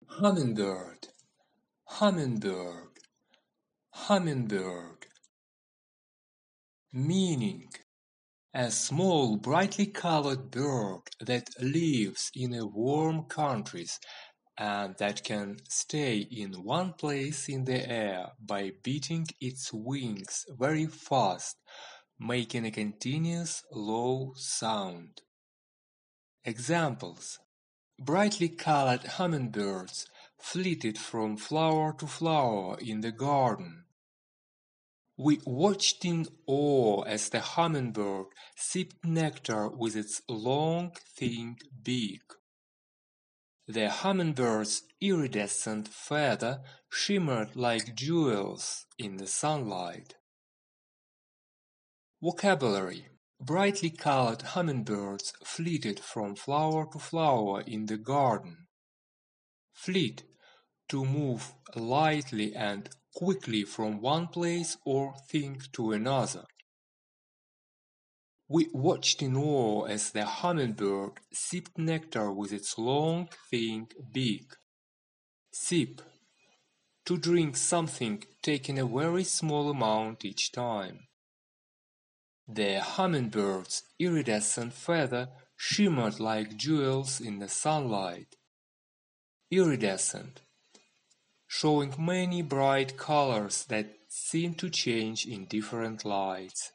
Hummingbird, hummingbird, hummingbird. Meaning: a small brightly colored bird that lives in warm countries and that can stay in one place in the air by beating its wings very fast, making a continuous low sound. Examples: brightly colored hummingbirds flitted from flower to flower in the garden. We watched in awe as the hummingbird sipped nectar with its long, thin beak. The hummingbird's iridescent feather shimmered like jewels in the sunlight. Vocabulary: brightly colored hummingbirds flitted from flower to flower in the garden. Flit: to move lightly and quickly from one place or thing to another. We watched in awe as the hummingbird sipped nectar with its long, thin beak. Sip: to drink something, taking a very small amount each time. The hummingbird's iridescent feather shimmered like jewels in the sunlight. Iridescent: showing many bright colors that seem to change in different lights.